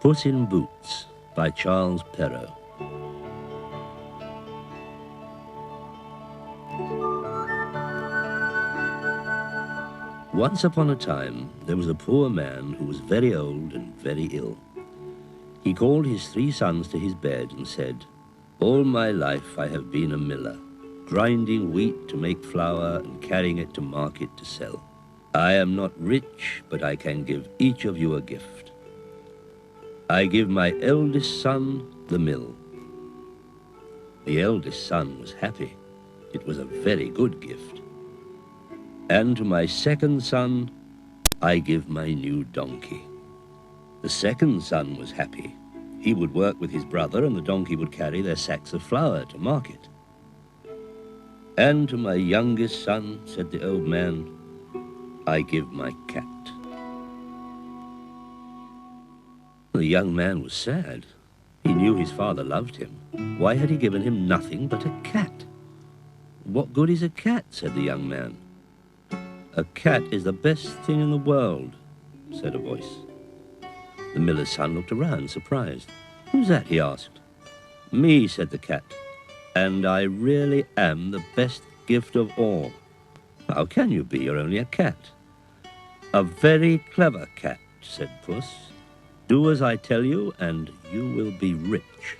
Puss in Boots by Charles Perrault. Once upon a time, there was a poor man who was very old and very ill. He called his 3 sons to his bed and said, "All my life I have been a miller, grinding wheat to make flour and carrying it to market to sell. I am not rich, but I can give each of you a gift. I give my eldest son the mill." The eldest son was happy. It was a very good gift. "And to my second son, I give my new donkey." The second son was happy. He would work with his brother, and the donkey would carry their sacks of flour to market. "And to my youngest son," said the old man, "I give my cat." The young man was sad. He knew his father loved him. Why had he given him nothing but a cat? "What good is a cat?" said the young man. "A cat is the best thing in the world," said a voice. The miller's son looked around, surprised. "Who's that?" he asked. "Me," said the cat, "and I really am the best gift of all." "How can you be? You're only a cat." "A very clever cat," said Puss. "Do as I tell you, and you will be rich."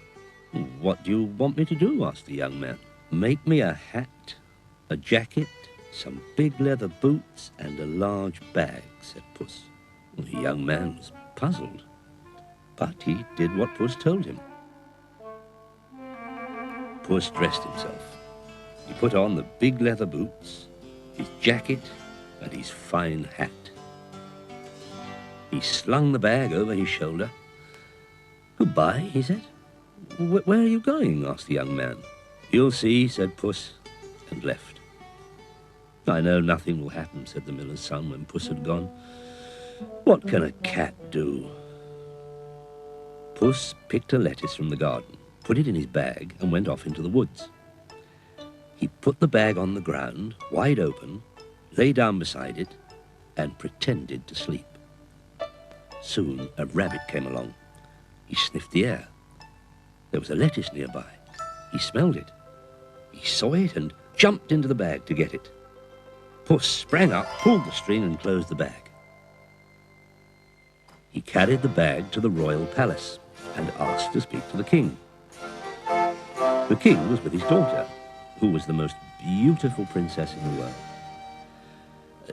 "What do you want me to do?" asked the young man. "Make me a hat, a jacket, some big leather boots, and a large bag," said Puss. The young man was puzzled, but he did what Puss told him. Puss dressed himself. He put on the big leather boots, his jacket, and his fine hat. He slung the bag over his shoulder. "Goodbye," he said. Where are you going?" asked the young man. "You'll see," said Puss, and left. "I know nothing will happen," said the miller's son when Puss had gone. "What can a cat do?" Puss picked a lettuce from the garden, put it in his bag, and went off into the woods. He put the bag on the ground, wide open, lay down beside it, and pretended to sleep. Soon a rabbit came along. He sniffed the air. There was a lettuce nearby. He smelled it. He saw it and jumped into the bag to get it. Puss sprang up, pulled the string, and closed the bag. He carried the bag to the royal palace and asked to speak to the king. The king was with his daughter, who was the most beautiful princess in the world.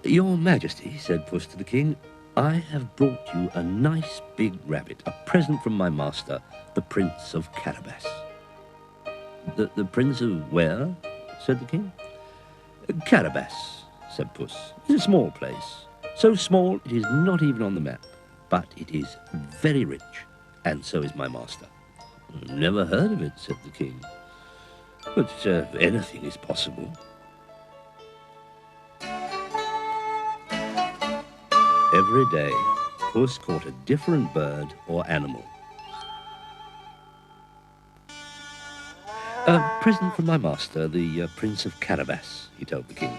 "Your Majesty," said Puss to the king, "I have brought you a nice big rabbit, a present from my master, the Prince of Carabas." The Prince of where?" said the king. "Carabas," said Puss. "It's a small place. So small it is not even on the map. But it is very rich, and so is my master." "Never heard of it," said the king. "But anything is possible." Every day, Puss caught a different bird or animal. "A present from my master, the Prince of Carabas," he told the king.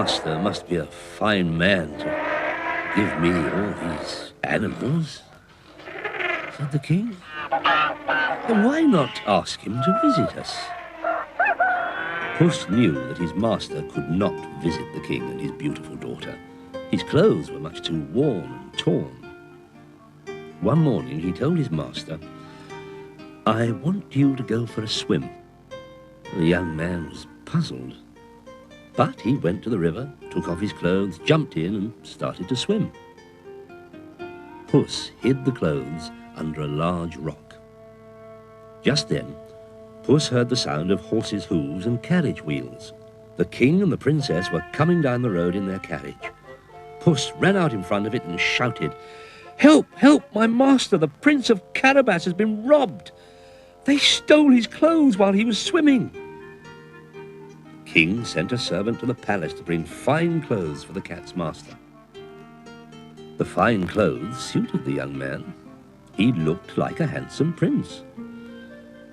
"Master must be a fine man to give me all these animals," said the king. "Why not ask him to visit us?" Puss knew that his master could not visit the king and his beautiful daughter. His clothes were much too worn and torn. One morning he told his master, "I want you to go for a swim." The young man was puzzled. But he went to the river, took off his clothes, jumped in, and started to swim. Puss hid the clothes under a large rock. Just then, Puss heard the sound of horses' hooves and carriage wheels. The king and the princess were coming down the road in their carriage. Puss ran out in front of it and shouted, "Help! Help! My master, the Prince of Carabas, has been robbed! They stole his clothes while he was swimming. The king sent a servant to the palace to bring fine clothes for the cat's master. The fine clothes suited the young man. He looked like a handsome prince.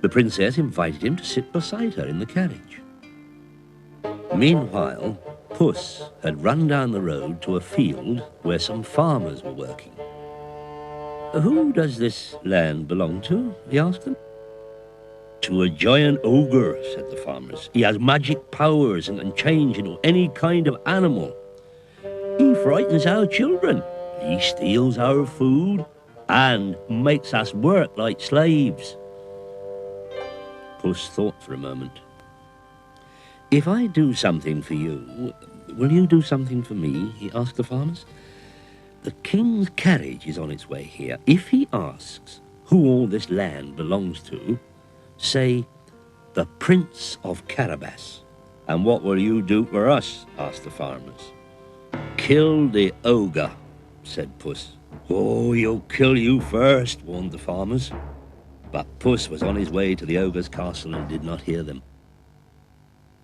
The princess invited him to sit beside her in the carriage. Meanwhile, Puss had run down the road to a field where some farmers were working. "Who does this land belong to?" he asked them. "To a giant ogre," said the farmers. "He has magic powers and can change into any kind of animal. He frightens our children. He steals our food and makes us work like slaves." Puss thought for a moment. "If I do something for you, will you do something for me?" he asked the farmers. "The king's carriage is on its way here. If he asks who all this land belongs to, say, the Prince of Carabas." "And what will you do for us?" asked the farmers. "Kill the ogre," said Puss. "Oh, he'll kill you first," warned the farmers. But Puss was on his way to the ogre's castle and did not hear them.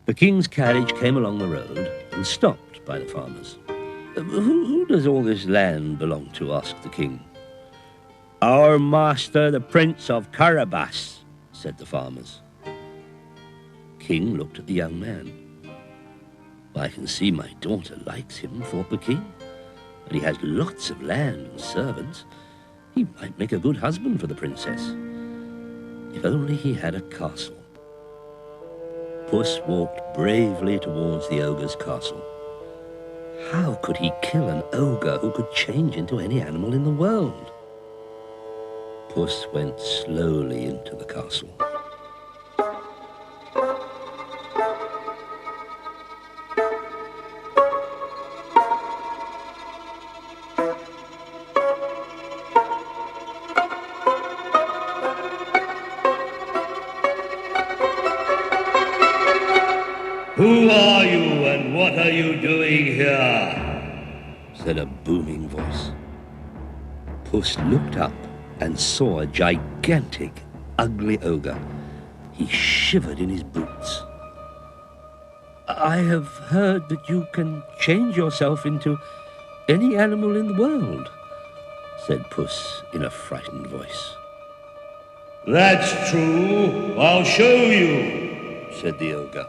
The king's carriage came along the road and stopped by the farmers. Who does all this land belong to?" asked the king. "Our master, the Prince of Carabas," said the farmers. King looked at the young man. "I can see my daughter likes him," thought the king. "And he has lots of land and servants. He might make a good husband for the princess. If only he had a castle." Puss walked bravely towards the ogre's castle. How could he kill an ogre who could change into any animal in the world? Puss went slowly into the castle. "Who are you and what are you doing here?" said a booming voice. Puss looked up and saw a gigantic, ugly ogre. He shivered in his boots. "I have heard that you can change yourself into any animal in the world," said Puss in a frightened voice. "That's true. I'll show you," said the ogre.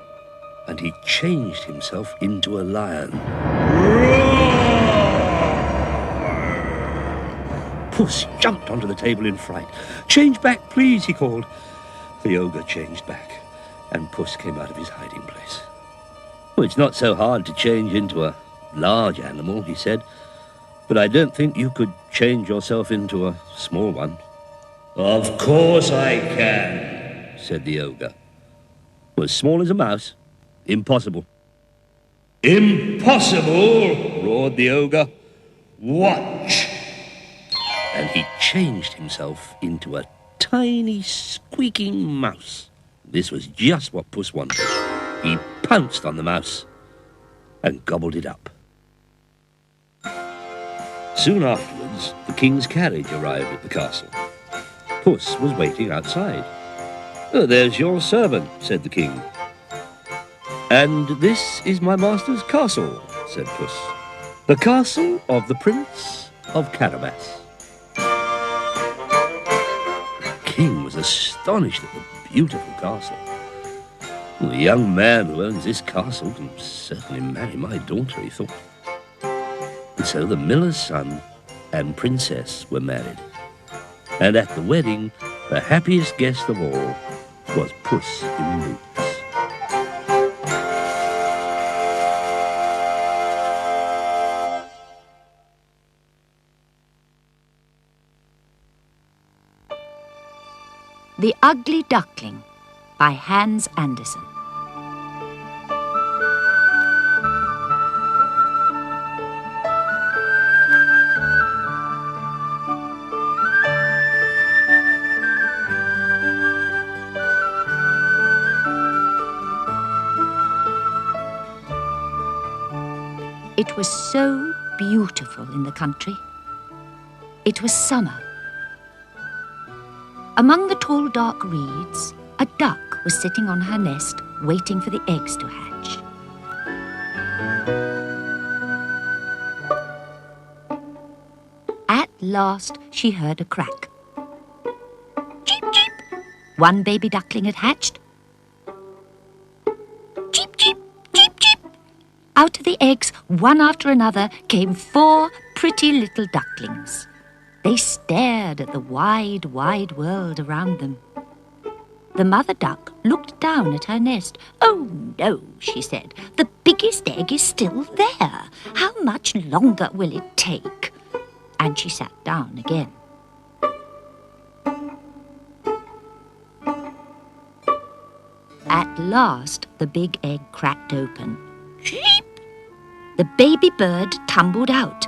And he changed himself into a lion. Puss jumped onto the table in fright. "Change back, please," he called. The ogre changed back, and Puss came out of his hiding place. "Well, it's not so hard to change into a large animal," he said, "but I don't think you could change yourself into a small one." "Of course I can," said the ogre. "Well, as small as a mouse? Impossible." "Impossible?" roared the ogre. "Watch." And he changed himself into a tiny, squeaking mouse. This was just what Puss wanted. He pounced on the mouse and gobbled it up. Soon afterwards, the king's carriage arrived at the castle. Puss was waiting outside. "Oh, there's your servant," said the king. "And this is my master's castle," said Puss. "The castle of the Prince of Carabas." The king was astonished at the beautiful castle. "Well, the young man who owns this castle can certainly marry my daughter," he thought. And so the miller's son and princess were married. And at the wedding, the happiest guest of all was Puss in Boots. The Ugly Duckling by Hans Andersen. It was so beautiful in the country. It was summer. Among the tall, dark reeds, a duck was sitting on her nest, waiting for the eggs to hatch. At last, she heard a crack. Cheep, cheep! One baby duckling had hatched. Cheep, cheep, cheep, cheep! Out of the eggs, one after another, came 4 pretty little ducklings. They stared at the wide, wide world around them. The mother duck looked down at her nest. "Oh, no," she said. "The biggest egg is still there. How much longer will it take?" And she sat down again. At last, the big egg cracked open. Sheep! The baby bird tumbled out,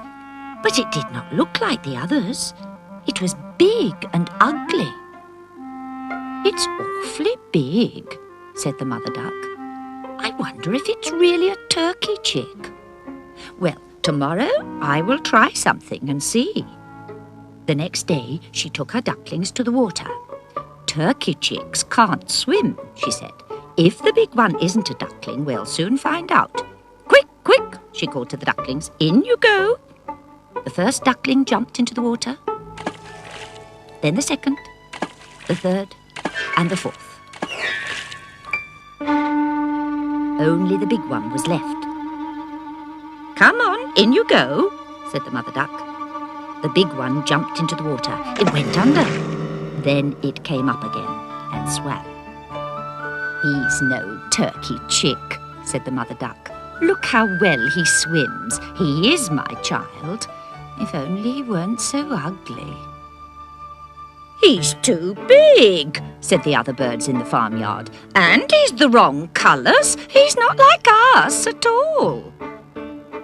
but it did not look like the others. It was big and ugly. "It's awfully big," said the mother duck. "I wonder if it's really a turkey chick. Well, tomorrow I will try something and see." The next day she took her ducklings to the water. "Turkey chicks can't swim," she said. "If the big one isn't a duckling, we'll soon find out. Quick, quick," she called to the ducklings. "In you go." The first duckling jumped into the water, then the second, the third, and the fourth. Only the big one was left. "Come on, in you go," said the mother duck. The big one jumped into the water. It went under. Then it came up again and swam. "He's no turkey chick," said the mother duck. "Look how well he swims. He is my child. If only he weren't so ugly." "He's too big," said the other birds in the farmyard. "And he's the wrong colours. He's not like us at all."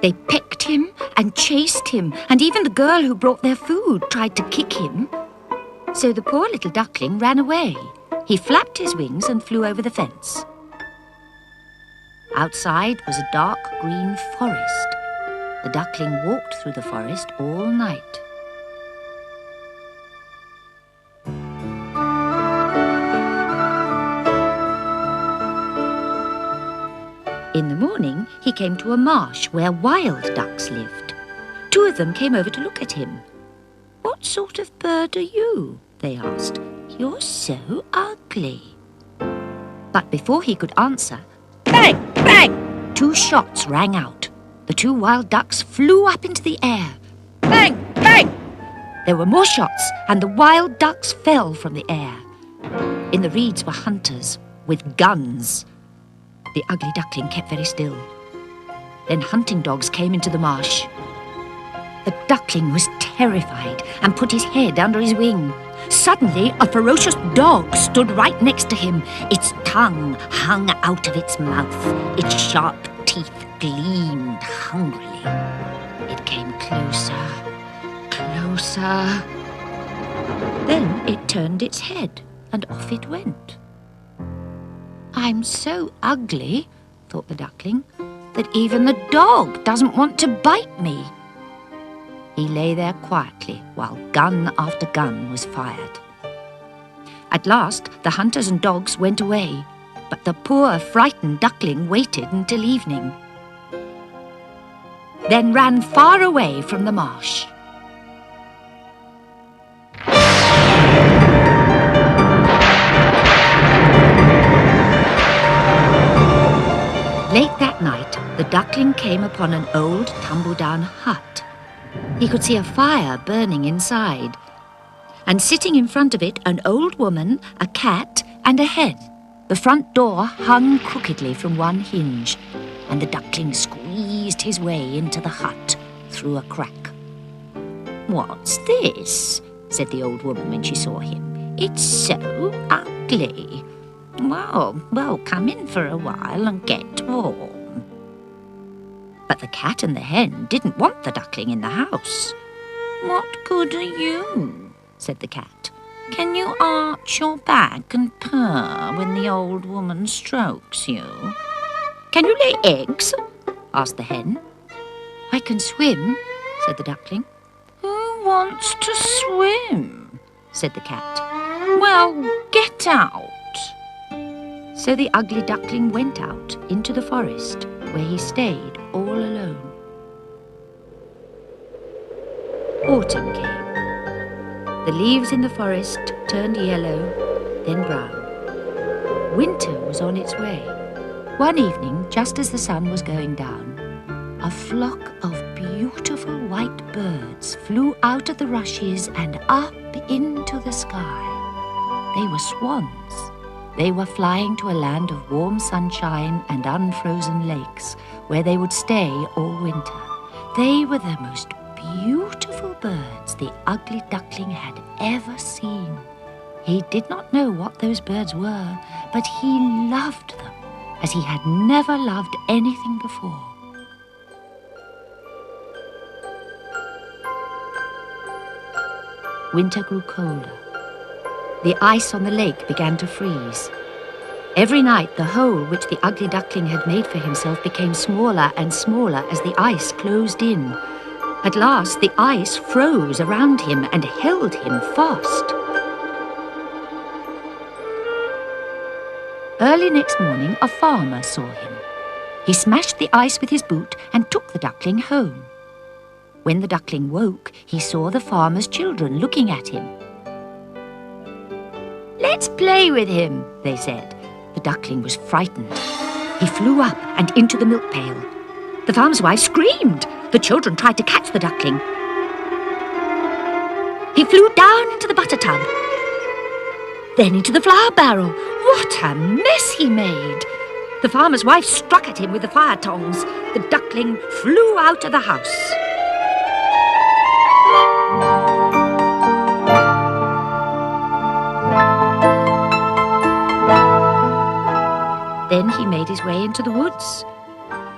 They pecked him and chased him, and even the girl who brought their food tried to kick him. So the poor little duckling ran away. He flapped his wings and flew over the fence. Outside was a dark green forest. The duckling walked through the forest all night. In the morning, he came to a marsh where wild ducks lived. 2 of them came over to look at him. "What sort of bird are you?" they asked. "You're so ugly." But before he could answer, bang, bang! 2 shots rang out. The 2 wild ducks flew up into the air. Bang, bang! There were more shots, and the wild ducks fell from the air. In the reeds were hunters with guns. The ugly duckling kept very still. Then hunting dogs came into the marsh. The duckling was terrified and put his head under his wing. Suddenly, a ferocious dog stood right next to him. Its tongue hung out of its mouth. Its sharp teeth gleamed hungrily. It came closer, closer. Then it turned its head, and off it went. "I'm so ugly," thought the duckling, "that even the dog doesn't want to bite me." He lay there quietly while gun after gun was fired. At last, the hunters and dogs went away, but the poor, frightened duckling waited until evening, then ran far away from the marsh. Late that night, the duckling came upon an old, tumble-down hut. He could see a fire burning inside, and sitting in front of it, an old woman, a cat, and a hen. The front door hung crookedly from one hinge, and the duckling squeezed his way into the hut through a crack. "What's this?" said the old woman when she saw him. "It's so ugly. Well, come in for a while and get warm." But the cat and the hen didn't want the duckling in the house. "What good are you?" said the cat. "Can you arch your back and purr when the old woman strokes you?" "Can you lay eggs?" asked the hen. "I can swim," said the duckling. "Who wants to swim?" said the cat. Well, get out. So the ugly duckling went out into the forest, where he stayed all alone. Autumn came. The leaves in the forest turned yellow, then brown. Winter was on its way. One evening, just as the sun was going down, a flock of beautiful white birds flew out of the rushes and up into the sky. They were swans. They were flying to a land of warm sunshine and unfrozen lakes, where they would stay all winter. They were the most beautiful birds the ugly duckling had ever seen. He did not know what those birds were, but he loved them as he had never loved anything before. Winter grew colder. The ice on the lake began to freeze. Every night, the hole which the ugly duckling had made for himself became smaller and smaller as the ice closed in. At last, the ice froze around him and held him fast. Early next morning, a farmer saw him. He smashed the ice with his boot and took the duckling home. When the duckling woke, he saw the farmer's children looking at him. "Let's play with him," they said. The duckling was frightened. He flew up and into the milk pail. The farmer's wife screamed. The children tried to catch the duckling. He flew down into the butter tub, then into the flour barrel. What a mess he made! The farmer's wife struck at him with the fire tongs. The duckling flew out of the house. Then he made his way into the woods,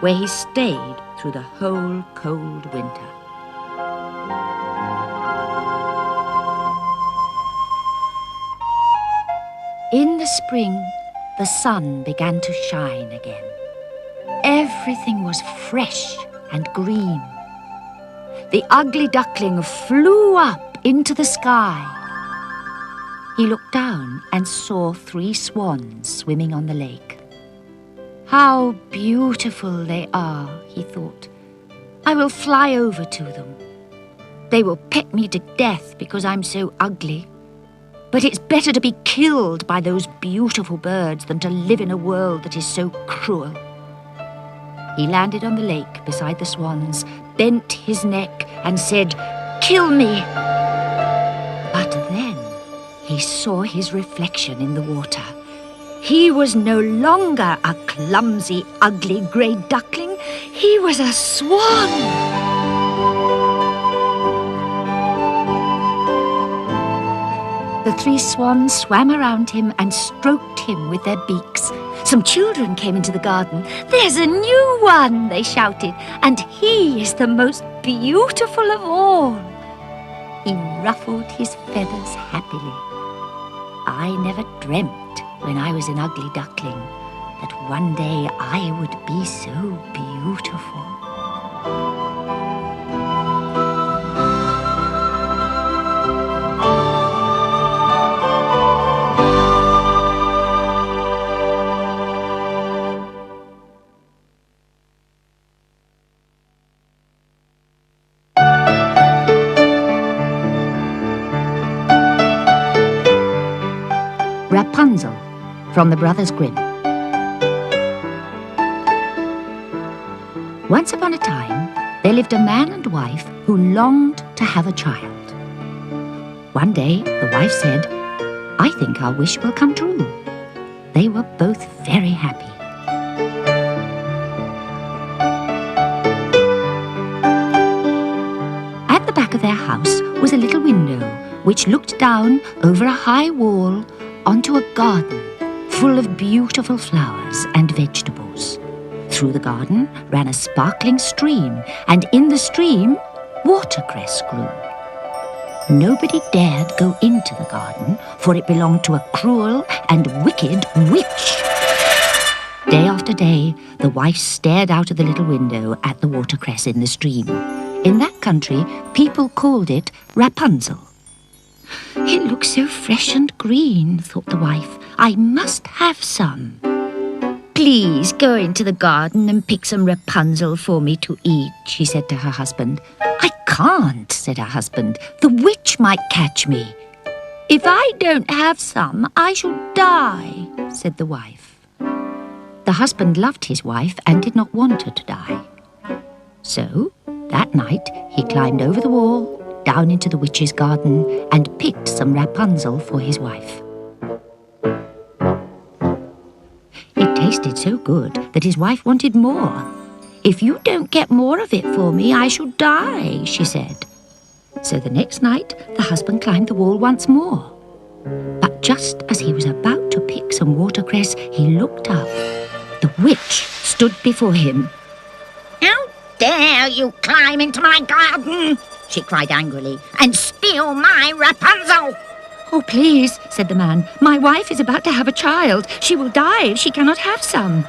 where he stayed through the whole cold winter. In the spring, the sun began to shine again. Everything was fresh and green. The ugly duckling flew up into the sky. He looked down and saw 3 swans swimming on the lake. How beautiful they are, he thought. I will fly over to them. They will peck me to death because I'm so ugly. But it's better to be killed by those beautiful birds than to live in a world that is so cruel. He landed on the lake beside the swans, bent his neck and said, "Kill me!" But then he saw his reflection in the water. He was no longer a clumsy, ugly grey duckling. He was a swan. The 3 swans swam around him and stroked him with their beaks. Some children came into the garden. "There's a new one," they shouted, "and he is the most beautiful of all." He ruffled his feathers happily. I never dreamt when I was an ugly duckling that one day I would be so beautiful. Rapunzel, from the Brothers Grimm. Once upon a time, there lived a man and wife who longed to have a child. One day, the wife said, "I think our wish will come true." They were both very happy. At the back of their house was a little window which looked down over a high wall onto a garden full of beautiful flowers and vegetables. Through the garden ran a sparkling stream, and in the stream watercress grew. Nobody dared go into the garden, for it belonged to a cruel and wicked witch. Day after day, the wife stared out of the little window at the watercress in the stream. In that country, people called it Rapunzel. It looks so fresh and green, thought the wife. I must have some. Please go into the garden and pick some Rapunzel for me to eat, she said to her husband. I can't, said her husband. The witch might catch me. If I don't have some, I shall die, said the wife. The husband loved his wife and did not want her to die. So, that night, he climbed over the wall, down into the witch's garden, and picked some Rapunzel for his wife. It tasted so good that his wife wanted more. If you don't get more of it for me, I shall die, she said. So the next night, the husband climbed the wall once more. But just as he was about to pick some watercress, he looked up. The witch stood before him. How dare you climb into my garden, she cried angrily, and steal my Rapunzel? Oh, please, said the man. My wife is about to have a child. She will die if she cannot have some.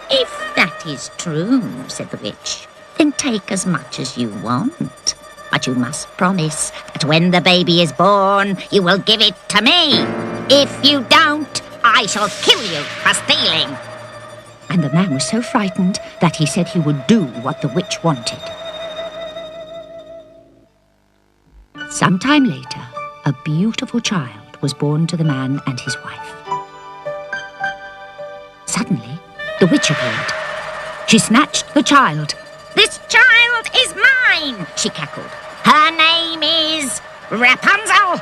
If that is true, said the witch, then take as much as you want. But you must promise that when the baby is born, you will give it to me. If you don't, I shall kill you for stealing. And the man was so frightened that he said he would do what the witch wanted. Some time later, a beautiful child was born to the man and his wife. Suddenly, the witch appeared. She snatched the child. This child is mine, she cackled. Her name is Rapunzel.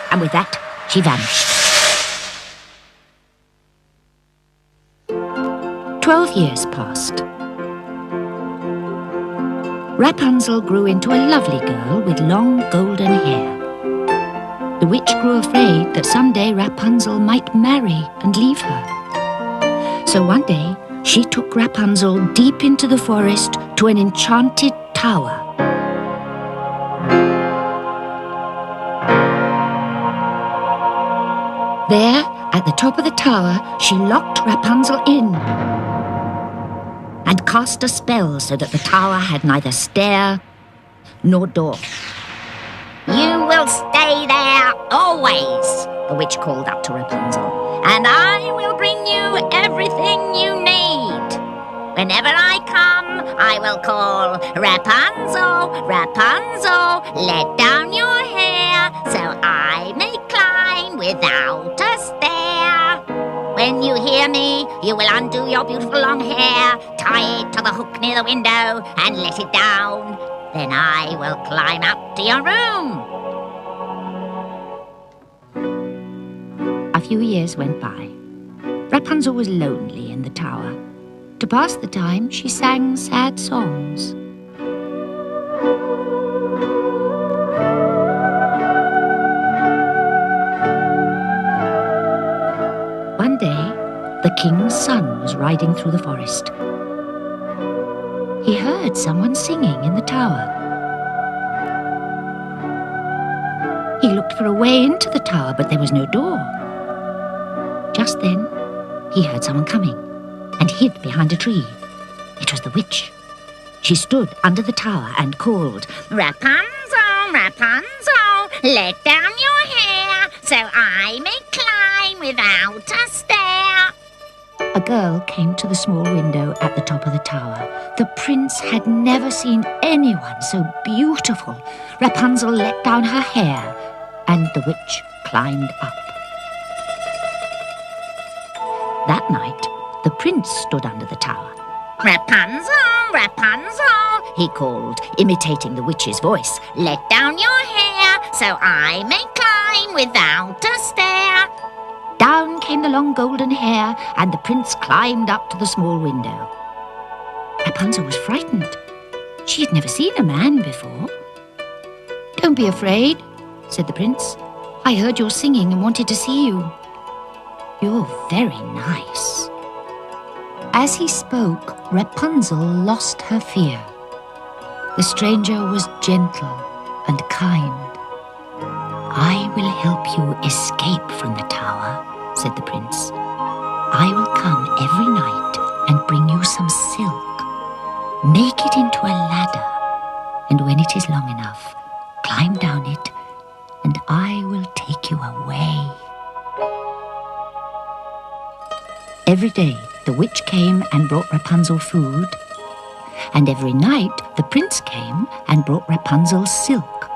And with that, she vanished. 12 years passed. Rapunzel grew into a lovely girl with long golden hair. The witch grew afraid that someday Rapunzel might marry and leave her. So one day, she took Rapunzel deep into the forest to an enchanted tower. There, at the top of the tower, she locked Rapunzel in and cast a spell so that the tower had neither stair nor door. You will stay there always, the witch called up to Rapunzel, and I will bring you everything you need. Whenever I come, I will call, Rapunzel, Rapunzel, let down your hair, so I may climb without a stair. When you hear me, you will undo your beautiful long hair, tie it to the hook near the window, and let it down. Then I will climb up to your room. A few years went by. Rapunzel was lonely in the tower. To pass the time, she sang sad songs. One day, the king's son was riding through the forest. He heard someone singing in the tower. He looked for a way into the tower, but there was no door. Just then, he heard someone coming and hid behind a tree. It was the witch. She stood under the tower and called, Rapunzel, Rapunzel, let down your hair so I may climb without a stair. A girl came to the small window at the top of the tower. The prince had never seen anyone so beautiful. Rapunzel let down her hair, and the witch climbed up. That night, the prince stood under the tower. Rapunzel, Rapunzel, he called, imitating the witch's voice. Let down your hair, so I may climb without a stair. Down came the long golden hair, and the prince climbed up to the small window. Rapunzel was frightened. She had never seen a man before. Don't be afraid, said the prince. I heard your singing and wanted to see you. You're very nice. As he spoke, Rapunzel lost her fear. The stranger was gentle and kind. I will help you escape from the tower, said the prince. I will come every night and bring you some silk. Make it into a ladder, and when it is long enough, climb down it and I will take you away." Every day the witch came and brought Rapunzel food, and every night the prince came and brought Rapunzel silk.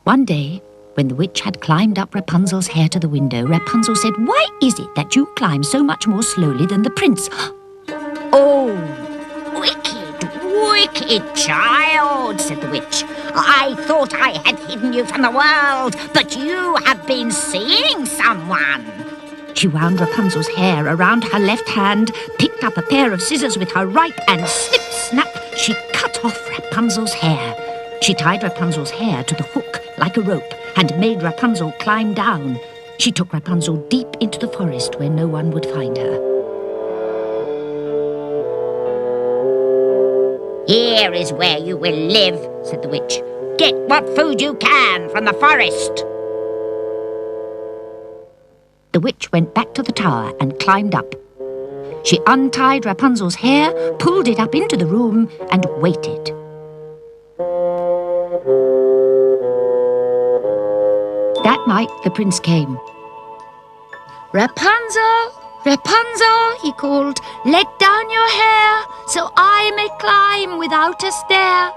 One day, when the witch had climbed up Rapunzel's hair to the window, Rapunzel said, "Why is it that you climb so much more slowly than the prince?" "Oh, wicked child," said the witch. "I thought I had hidden you from the world, but you have been seeing someone." She wound Rapunzel's hair around her left hand, picked up a pair of scissors with her right, and snip-snap, she cut off Rapunzel's hair. She tied Rapunzel's hair to the hook like a rope and made Rapunzel climb down. She took Rapunzel deep into the forest where no one would find her. "Here is where you will live," said the witch. "Get what food you can from the forest." The witch went back to the tower and climbed up. She untied Rapunzel's hair, pulled it up into the room, and waited. That night the prince came. "Rapunzel, Rapunzel," he called, "let down your hair so I may climb without a stair."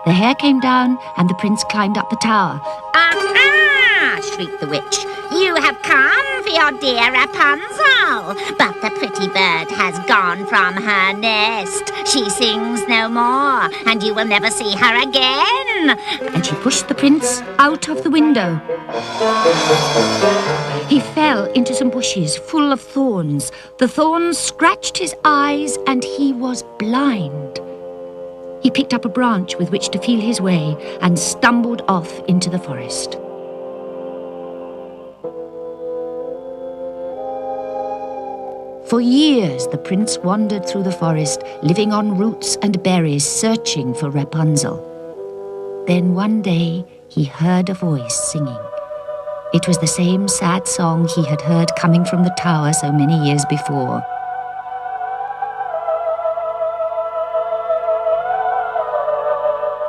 The hair came down and the prince climbed up the tower. "Aha!" shrieked the witch. "You have come for your dear Rapunzel, but the pretty bird has gone from her nest. She sings no more, and you will never see her again." And she pushed the prince out of the window. He fell into some bushes full of thorns. The thorns scratched his eyes, and he was blind. He picked up a branch with which to feel his way and stumbled off into the forest. For years the prince wandered through the forest, living on roots and berries, searching for Rapunzel. Then one day he heard a voice singing. It was the same sad song he had heard coming from the tower so many years before.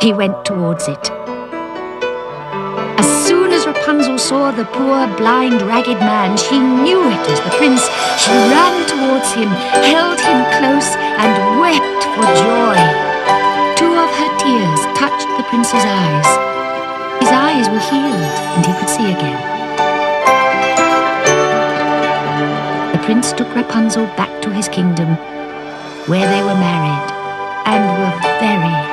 He went towards it. As soon as Rapunzel saw the poor, blind, ragged man, she knew it was the prince. She ran towards him, held him close, and wept for joy. Two of her tears touched the prince's eyes. His eyes were healed, and he could see again. The prince took Rapunzel back to his kingdom, where they were married and were very happy.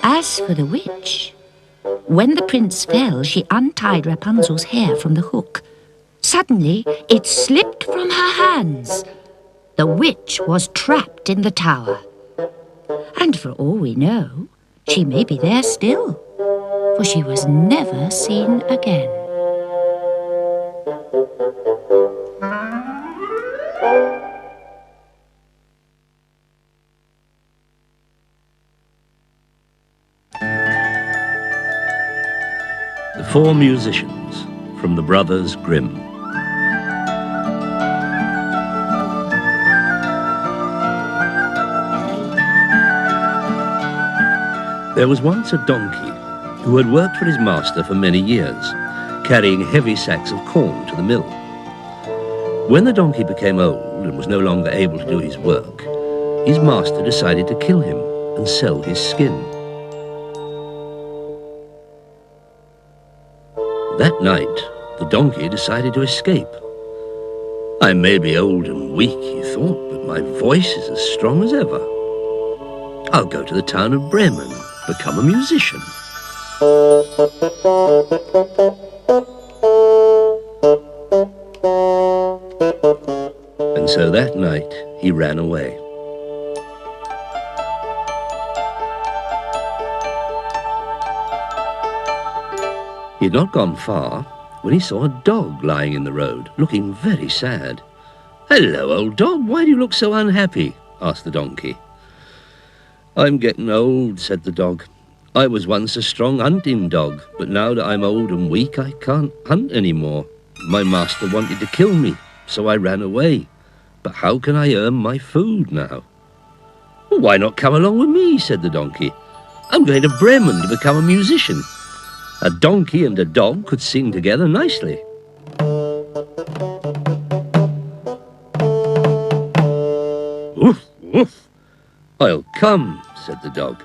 As for the witch, when the prince fell, she untied Rapunzel's hair from the hook. Suddenly, it slipped from her hands. The witch was trapped in the tower. And for all we know, she may be there still, for she was never seen again. The Four Musicians, from the Brothers Grimm. There was once a donkey who had worked for his master for many years, carrying heavy sacks of corn to the mill. When the donkey became old and was no longer able to do his work, his master decided to kill him and sell his skin. That night, the donkey decided to escape. "I may be old and weak," he thought, "but my voice is as strong as ever. I'll go to the town of Bremen and become a musician." And so that night, he ran away. He had not gone far when he saw a dog lying in the road, looking very sad. "Hello, old dog, why do you look so unhappy?" asked the donkey. "I'm getting old," said the dog. "I was once a strong hunting dog, but now that I'm old and weak, I can't hunt anymore. My master wanted to kill me, so I ran away. But how can I earn my food now?" "Why not come along with me?" said the donkey. "I'm going to Bremen to become a musician. A donkey and a dog could sing together nicely." "Woof, woof. I'll come," said the dog.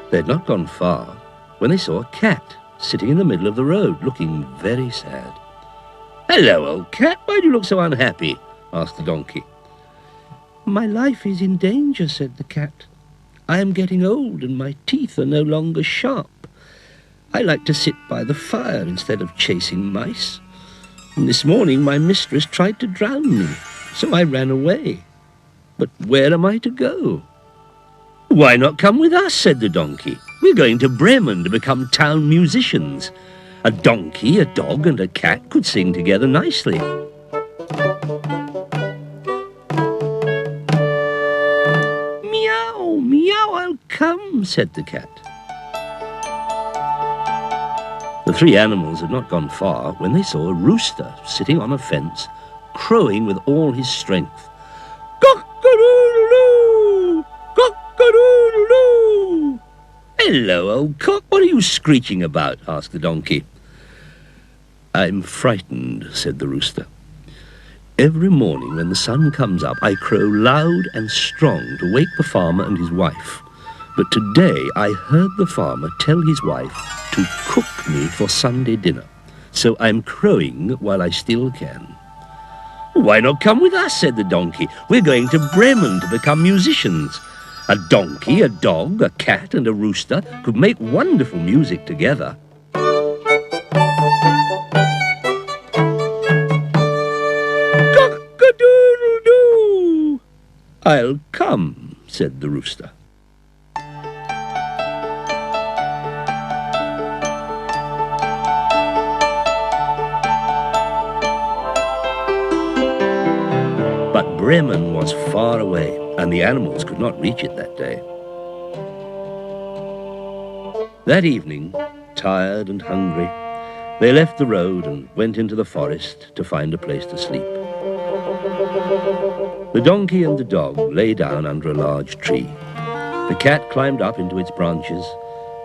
They had not gone far when they saw a cat sitting in the middle of the road, looking very sad. "Hello, old cat, why do you look so unhappy?" asked the donkey. "My life is in danger," said the cat. "I am getting old and my teeth are no longer sharp. I like to sit by the fire instead of chasing mice. And this morning my mistress tried to drown me, so I ran away. But where am I to go?" "Why not come with us?" said the donkey. "We're going to Bremen to become town musicians. A donkey, a dog and a cat could sing together nicely." "Meow, meow, I'll come," said the cat. The three animals had not gone far when they saw a rooster sitting on a fence, crowing with all his strength. "Cock-a-doodle-doo! Cock-a-doodle-doo!" "Hello, old cock, what are you screeching about?" asked the donkey. "I'm frightened," said the rooster. "Every morning when the sun comes up, I crow loud and strong to wake the farmer and his wife. But today I heard the farmer tell his wife to cook me for Sunday dinner, so I'm crowing while I still can." "Why not come with us?" said the donkey. "We're going to Bremen to become musicians. A donkey, a dog, a cat and a rooster could make wonderful music together." "Cock-a-doodle-doo! I'll come," said the rooster. But Bremen was far away, and the animals could not reach it that day. That evening, tired and hungry, they left the road and went into the forest to find a place to sleep. The donkey and the dog lay down under a large tree. The cat climbed up into its branches,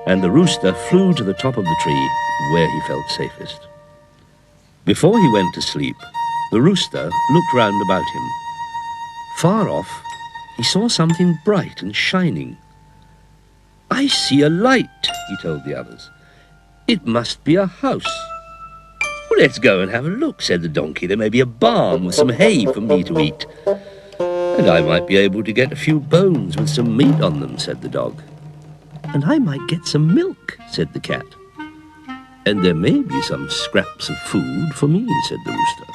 and the rooster flew to the top of the tree where he felt safest. Before he went to sleep, the rooster looked round about him. Far off, he saw something bright and shining. "I see a light," he told the others. "It must be a house." "Well, let's go and have a look," said the donkey. "There may be a barn with some hay for me to eat. And I might be able to get a few bones with some meat on them," said the dog. "And I might get some milk," said the cat. "And there may be some scraps of food for me," said the rooster.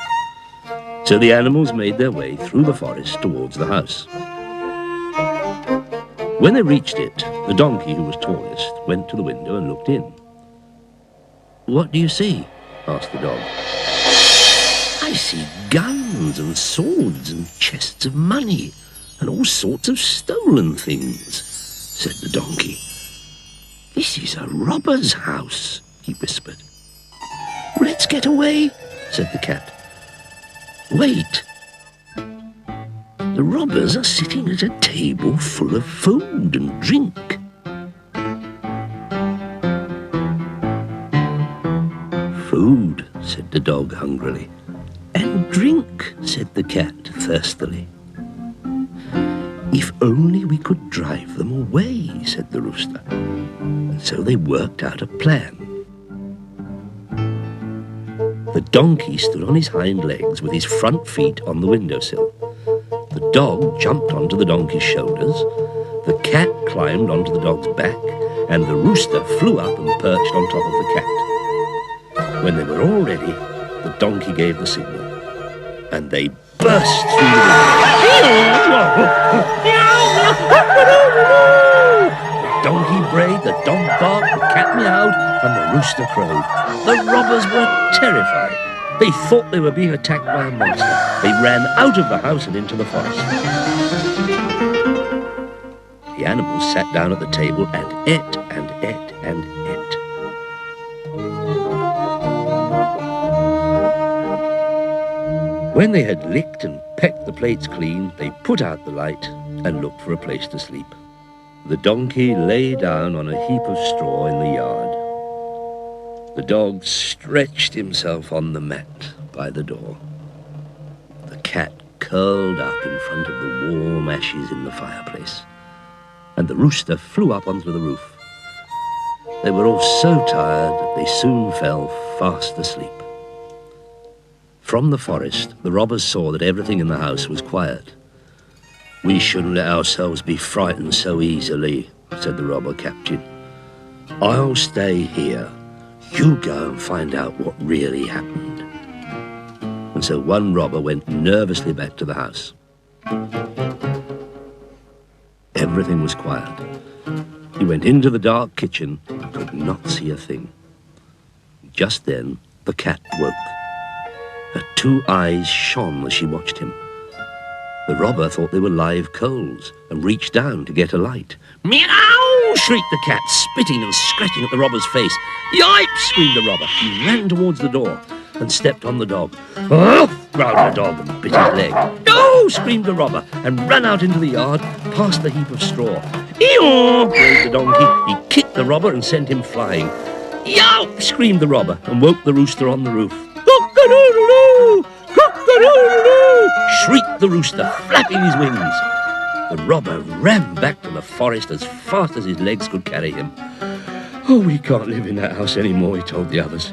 So the animals made their way through the forest towards the house. When they reached it, the donkey, who was tallest, went to the window and looked in. "What do you see?" asked the dog. "I see guns and swords and chests of money and all sorts of stolen things," said the donkey. "This is a robber's house," he whispered. "Let's get away," said the cat. "Wait. The robbers are sitting at a table full of food and drink." "Food," said the dog hungrily. "And drink," said the cat thirstily. "If only we could drive them away," said the rooster. And so they worked out a plan. The donkey stood on his hind legs with his front feet on the windowsill. The dog jumped onto the donkey's shoulders, the cat climbed onto the dog's back, and the rooster flew up and perched on top of the cat. When they were all ready, the donkey gave the signal, and they burst through the window. The donkey brayed, the dog barked, the cat meowed, and the rooster crowed. The robbers were terrified. They thought they were being attacked by a monster. They ran out of the house and into the forest. The animals sat down at the table and ate and ate and ate. When they had licked and pecked the plates clean, they put out the light and looked for a place to sleep. The donkey lay down on a heap of straw in the yard. The dog stretched himself on the mat by the door. The cat curled up in front of the warm ashes in the fireplace, and the rooster flew up onto the roof. They were all so tired that they soon fell fast asleep. From the forest, the robbers saw that everything in the house was quiet. "We shouldn't let ourselves be frightened so easily," said the robber captain. "I'll stay here. You go and find out what really happened." And so one robber went nervously back to the house. Everything was quiet. He went into the dark kitchen and could not see a thing. Just then, the cat woke. Her 2 eyes shone as she watched him. The robber thought they were live coals and reached down to get a light. "Meow!" shrieked the cat, spitting and scratching at the robber's face. "Yipe!" screamed the robber. He ran towards the door and stepped on the dog. "Oh!" growled the dog and bit his leg. "No!" screamed the robber and ran out into the yard past the heap of straw. "Eeyore!" brayed the donkey. He kicked the robber and sent him flying. "Yowp!" screamed the robber and woke the rooster on the roof. "Cock-a-doodle-doo! Cock-a-doodle-doo!" shrieked the rooster, flapping his wings. The robber ran back to the forest as fast as his legs could carry him. "Oh, we can't live in that house anymore," he told the others.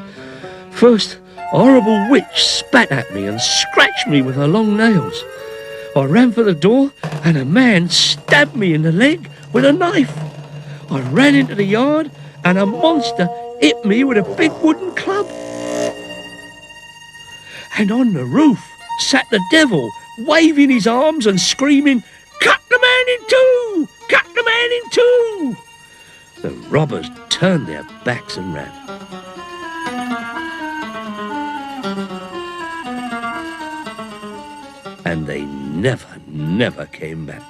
"First, a horrible witch spat at me and scratched me with her long nails. I ran for the door and a man stabbed me in the leg with a knife. I ran into the yard and a monster hit me with a big wooden club. And on the roof sat the devil, waving his arms and screaming, 'Cut the man in two! Cut the man in two!'" The robbers turned their backs and ran. And they never came back.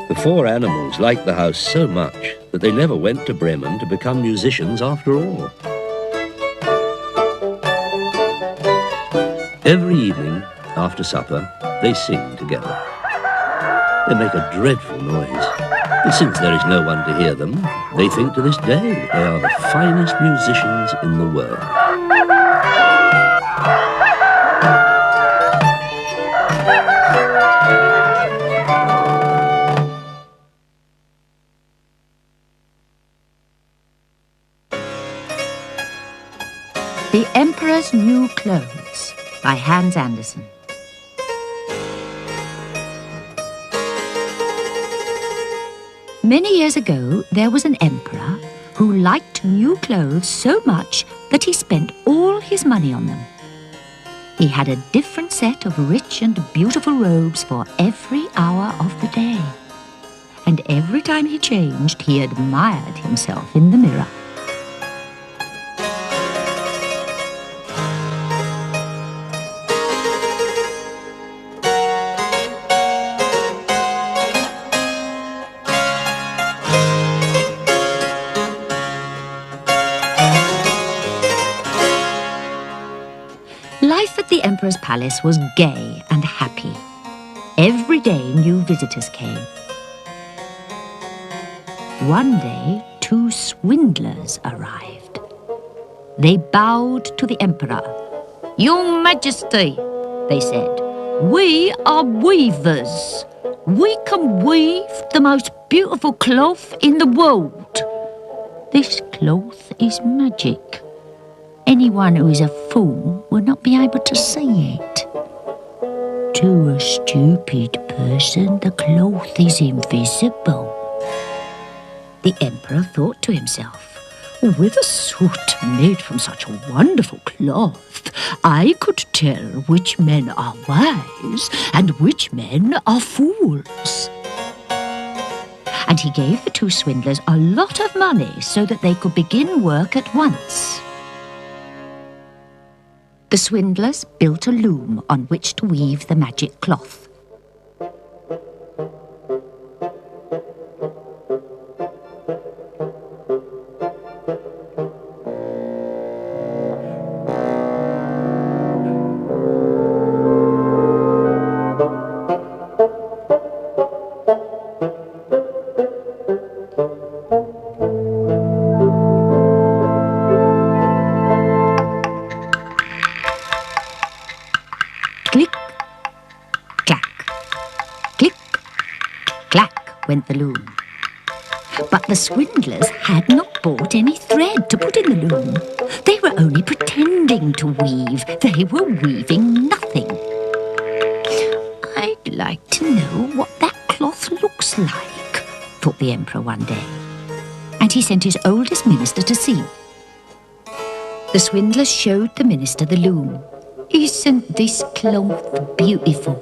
The 4 animals liked the house so much that they never went to Bremen to become musicians after all. Every evening, after supper, they sing together. They make a dreadful noise, but since there is no one to hear them, they think to this day that they are the finest musicians in the world. The Emperor's New Clothes by Andersen. Many years ago, there was an emperor who liked new clothes so much that he spent all his money on them. He had a different set of rich and beautiful robes for every hour of the day. And every time he changed, he admired himself in the mirror. Life at the Emperor's palace was gay and happy. Every day new visitors came. One day, 2 swindlers arrived. They bowed to the Emperor. "Your Majesty," they said, "we are weavers. We can weave the most beautiful cloth in the world. This cloth is magic. Anyone who is a fool will not be able to see it. To a stupid person, the cloth is invisible." The Emperor thought to himself, "With a suit made from such a wonderful cloth, I could tell which men are wise and which men are fools." And he gave the 2 swindlers a lot of money so that they could begin work at once. The swindlers built a loom on which to weave the magic cloth. went the loom. But the swindlers had not bought any thread to put in the loom. They were only pretending to weave. They were weaving nothing. I'd like to know what that cloth looks like, thought the Emperor one day. And he sent his oldest minister to see. The swindlers showed the minister the loom. "Isn't this cloth beautiful?"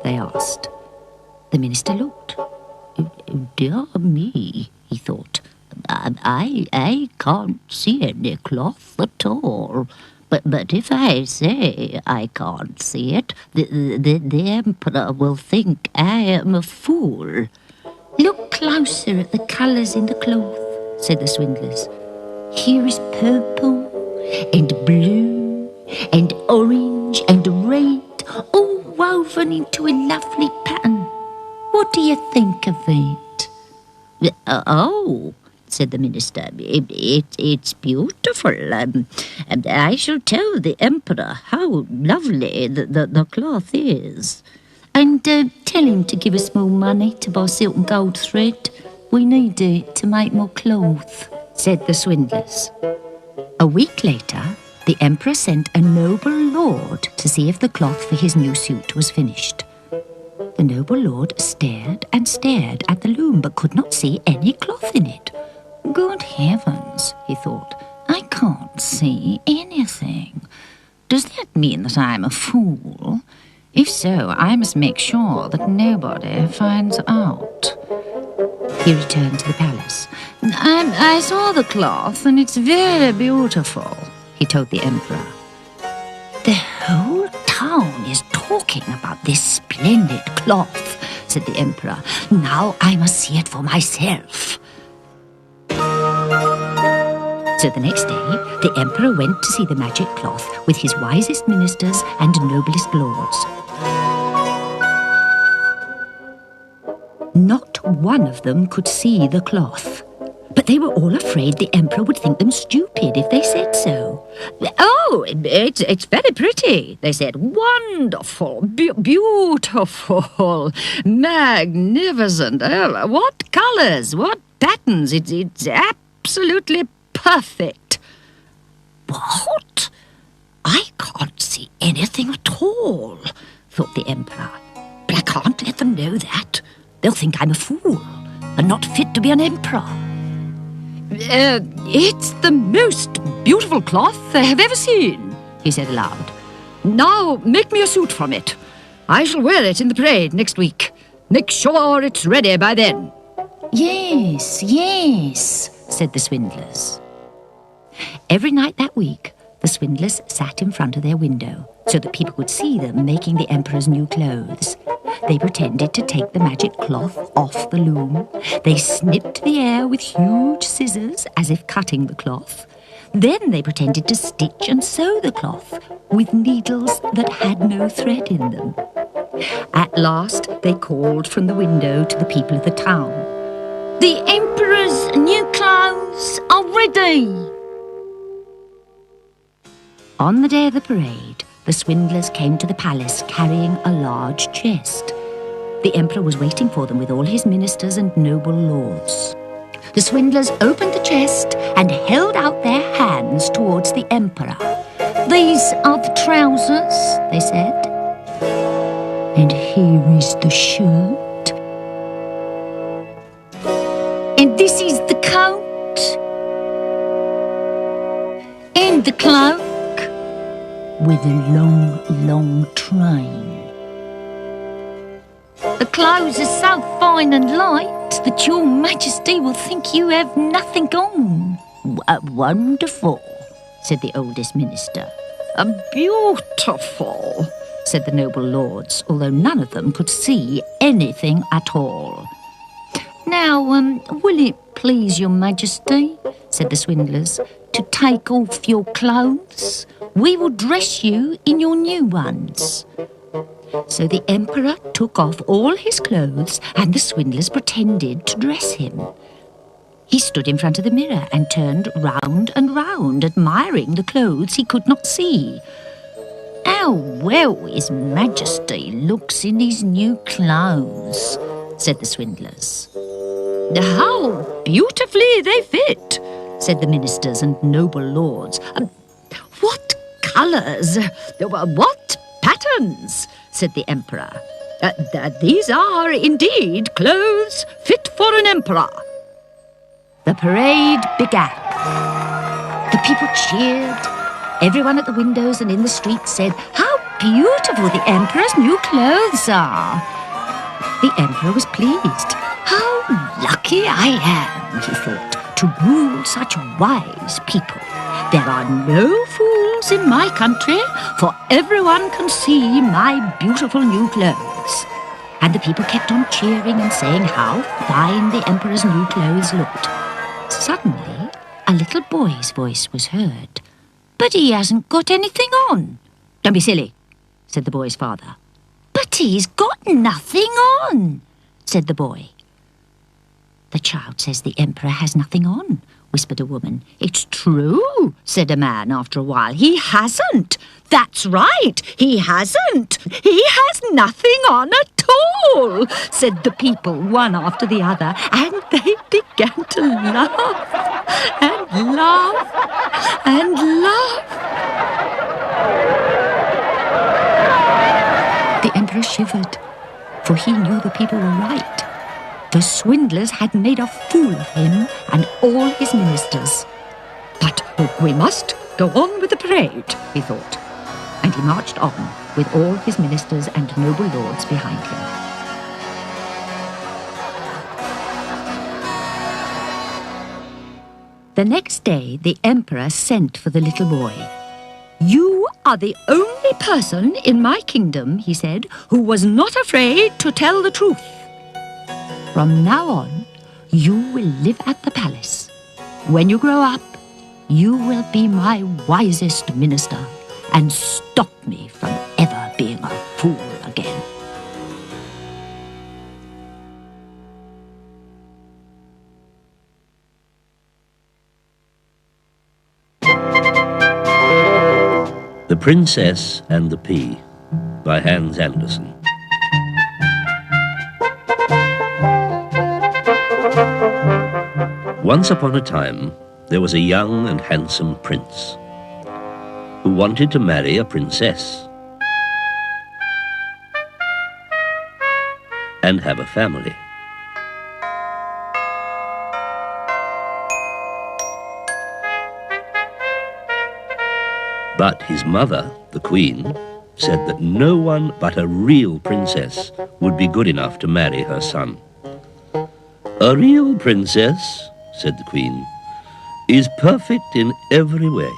they asked. The minister looked. "Dear me," he thought. I can't see any cloth at all. But if I say I can't see it, the Emperor will think I am a fool." "Look closer at the colours in the cloth," said the swindlers. "Here is purple and blue and orange and red, all woven into a lovely pattern. What do you think of it?" "Oh," said the minister, it's beautiful. I shall tell the Emperor how lovely the cloth is. And tell him to give us more money to buy silk and gold thread. We need it to make more cloth," said the swindlers. A week later, the Emperor sent a noble lord to see if the cloth for his new suit was finished. The noble lord stared and stared at the loom, but could not see any cloth in it. "Good heavens," he thought, "I can't see anything. Does that mean that I'm a fool? If so, I must make sure that nobody finds out." He returned to the palace. I saw the cloth, and it's very beautiful," he told the Emperor. "The whole town is talking about this splendid cloth," said the Emperor. "Now I must see it for myself." So the next day, the Emperor went to see the magic cloth with his wisest ministers and noblest lords. Not one of them could see the cloth, but they were all afraid the Emperor would think them stupid if they said so. "Oh, it's very pretty," they said. "Wonderful, beautiful, magnificent. Oh, what colours, what patterns. It's absolutely perfect." "What? I can't see anything at all," thought the Emperor. "But I can't let them know that. They'll think I'm a fool and not fit to be an emperor." It's the most beautiful cloth I have ever seen," he said aloud. "Now make me a suit from it. I shall wear it in the parade next week. Make sure it's ready by then." Yes, said the swindlers. Every night that week, the swindlers sat in front of their window so that people could see them making the Emperor's new clothes. They pretended to take the magic cloth off the loom. They snipped the air with huge scissors as if cutting the cloth. Then they pretended to stitch and sew the cloth with needles that had no thread in them. At last, they called from the window to the people of the town. "The Emperor's new clothes are ready!" On the day of the parade, the swindlers came to the palace carrying a large chest. The Emperor was waiting for them with all his ministers and noble lords. The swindlers opened the chest and held out their hands towards the Emperor. "These are the trousers," they said. "And here is the shirt. And this is the coat. And the cloak with a long, long train. The clothes are so fine and light that your Majesty will think you have nothing on." "Wonderful," said the oldest minister. "Beautiful," said the noble lords, although none of them could see anything at all. "Now, will it please your Majesty," said the swindlers, "to take off your clothes? We will dress you in your new ones." So the Emperor took off all his clothes and the swindlers pretended to dress him. He stood in front of the mirror and turned round and round, admiring the clothes he could not see. "How well His Majesty looks in his new clothes," said the swindlers. "How beautifully they fit," said the ministers and noble lords. "What colours? What patterns?" said the emperor. "These are indeed clothes fit for an emperor." The parade began. The people cheered. Everyone at the windows and in the streets said, "How beautiful the emperor's new clothes are." The emperor was pleased. "How lucky I am," he thought, "to rule such wise people. There are no fools in my country, for everyone can see my beautiful new clothes." And the people kept on cheering and saying how fine the emperor's new clothes looked. Suddenly, a little boy's voice was heard. "But he hasn't got anything on." "Don't be silly," said the boy's father. "But he's got nothing on," said the boy. "The child says the emperor has nothing on," whispered a woman. "It's true," said a man after a while. "He hasn't." "That's right, he hasn't. He has nothing on at all," said the people, one after the other, and they began to laugh and laugh and laugh. The emperor shivered, for he knew the people were right. The swindlers had made a fool of him and all his ministers. "But we must go on with the parade," he thought, and he marched on with all his ministers and noble lords behind him. The next day, the emperor sent for the little boy. "You are the only person in my kingdom," he said, "who was not afraid to tell the truth. From now on, you will live at the palace. When you grow up, you will be my wisest minister and stop me from ever being a fool again." The Princess and the Pea by Andersen. Once upon a time, there was a young and handsome prince who wanted to marry a princess and have a family. But his mother, the queen, said that no one but a real princess would be good enough to marry her son. "A real princess," said the queen, "is perfect in every way.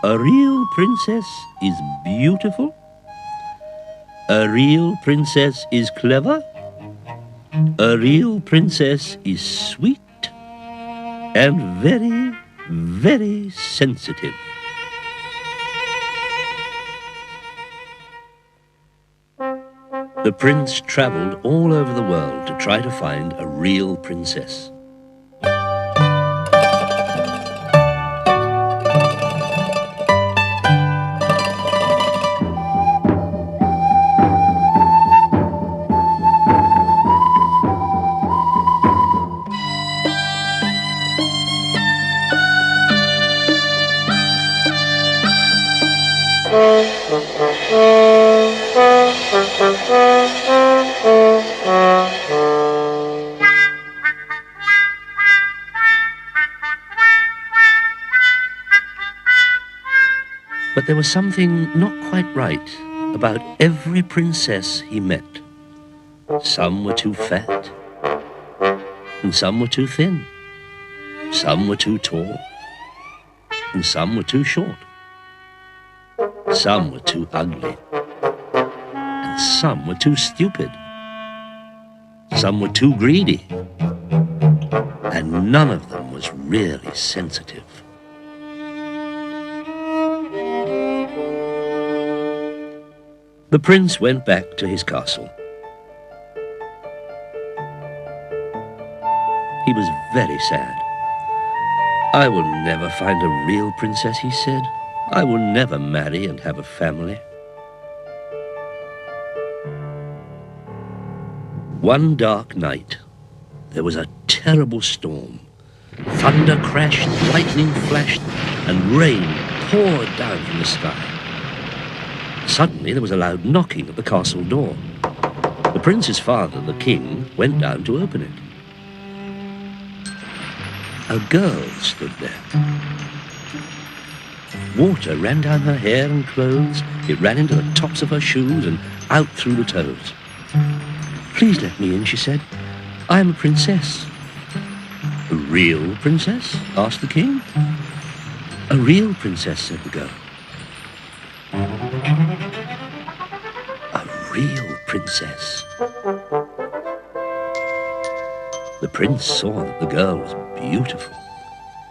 A real princess is beautiful. A real princess is clever. A real princess is sweet and very, very sensitive." The prince travelled all over the world to try to find a real princess. But there was something not quite right about every princess he met. Some were too fat, and some were too thin. Some were too tall, and some were too short. Some were too ugly, and some were too stupid. Some were too greedy, and none of them was really sensitive. The prince went back to his castle. He was very sad. "I will never find a real princess," he said. "I will never marry and have a family." One dark night, there was a terrible storm. Thunder crashed, lightning flashed, and rain poured down from the sky. Suddenly there was a loud knocking at the castle door. The prince's father, the king, went down to open it. A girl stood there. Water ran down her hair and clothes. It ran into the tops of her shoes and out through the toes. "Please let me in," she said. "I am a princess." "A real princess?" asked the king. "A real princess," said the girl. A real princess. The prince saw that the girl was beautiful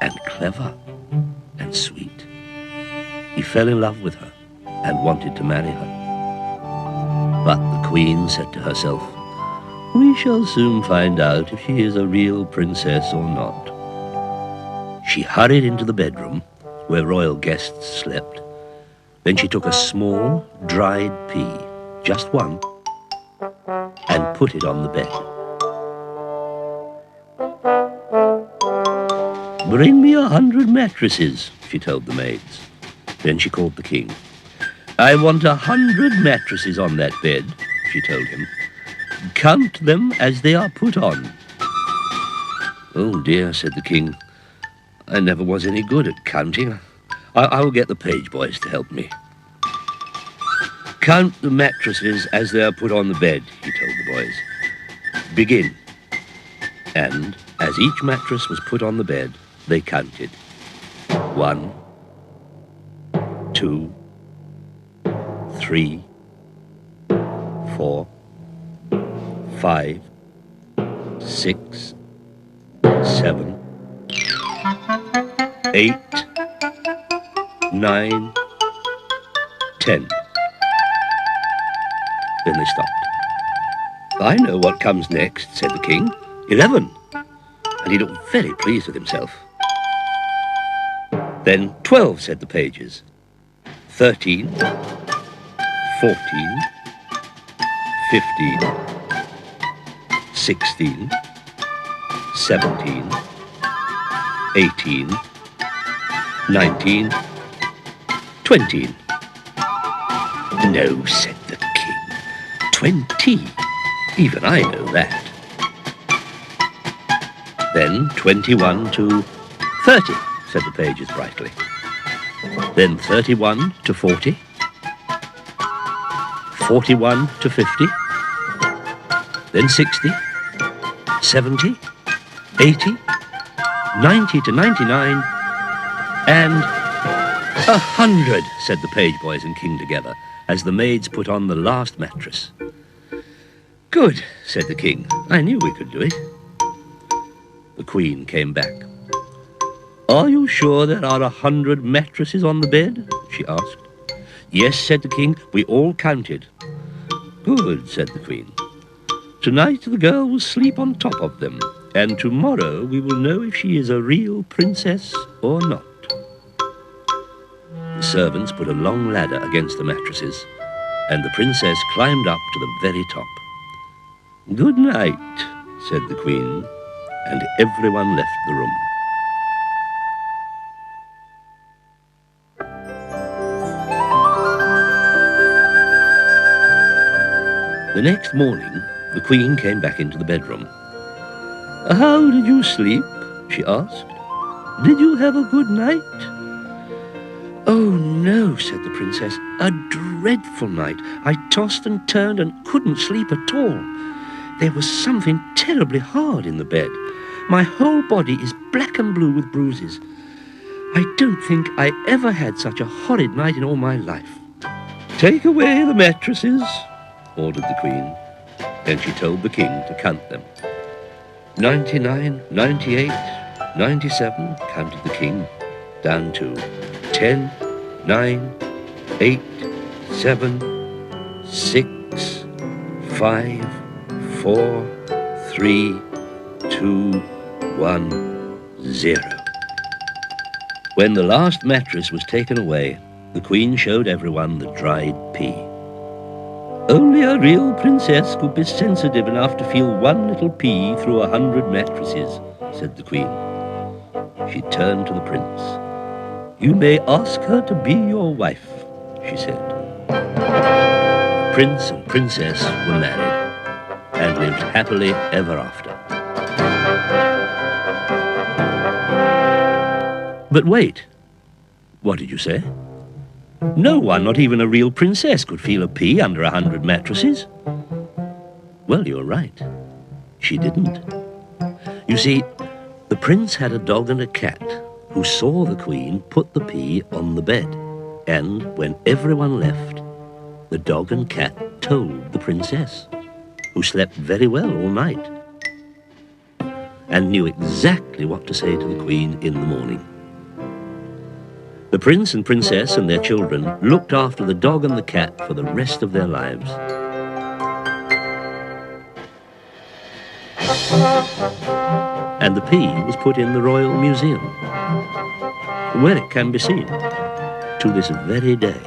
and clever and sweet. He fell in love with her and wanted to marry her. But the queen said to herself, "We shall soon find out if she is a real princess or not." She hurried into the bedroom where royal guests slept. Then she took a small, dried pea, just one, and put it on the bed. "Bring me 100 mattresses," she told the maids. Then she called the king. "I want 100 mattresses on that bed," she told him. "Count them as they are put on." "Oh dear," said the king. "I never was any good at counting. I will get the page boys to help me." "Count the mattresses as they are put on the bed," he told the boys. "Begin." And as each mattress was put on the bed, they counted. 1, 2, 3, 4, 5, 6, 7, 8, 9, 10. Then they stopped. "I know what comes next," said the king. 11. And he looked very pleased with himself. Then 12, said the pages. 13, 14, 15, 16, 17, 18, 19, 20. "No," said the king. 20. Even I know that. Then 21 to 30, said the pages brightly. Then 31 to 40, 41 to 50, then 60, 70, 80, 90 to 99, and 100, said the page boys and king together, as the maids put on the last mattress. "Good," said the king. "I knew we could do it." The queen came back. "Are you sure there are 100 mattresses on the bed?" she asked. "Yes," said the king. "We all counted." "Good," said the queen. "Tonight the girl will sleep on top of them, and tomorrow we will know if she is a real princess or not." The servants put a long ladder against the mattresses, and the princess climbed up to the very top. "Good night," said the queen, and everyone left the room. The next morning, the queen came back into the bedroom. "How did you sleep?" she asked. "Did you have a good night?" "Oh, no," said the princess. "A dreadful night. I tossed and turned and couldn't sleep at all. There was something terribly hard in the bed. My whole body is black and blue with bruises. I don't think I ever had such a horrid night in all my life." "Take away the mattresses," ordered the queen. Then she told the king to count them. 99, 98, 97, counted the king, down to 10, 9, 8, 7, 6, 5, 4, 3, 2, 1, 0. When the last mattress was taken away, the queen showed everyone the dried pea. Only a real princess could be sensitive enough to feel one little pea through 100 mattresses, said the Queen. She turned to the Prince. You may ask her to be your wife, she said. Prince and Princess were married and lived happily ever after. But wait, what did you say? No one, not even a real princess, could feel a pea under 100 mattresses. Well, you're right. She didn't. You see, the prince had a dog and a cat who saw the Queen put the pea on the bed. And when everyone left, the dog and cat told the princess, who slept very well all night and knew exactly what to say to the Queen in the morning. The prince and princess and their children looked after the dog and the cat for the rest of their lives. And the pea was put in the Royal Museum, where it can be seen to this very day.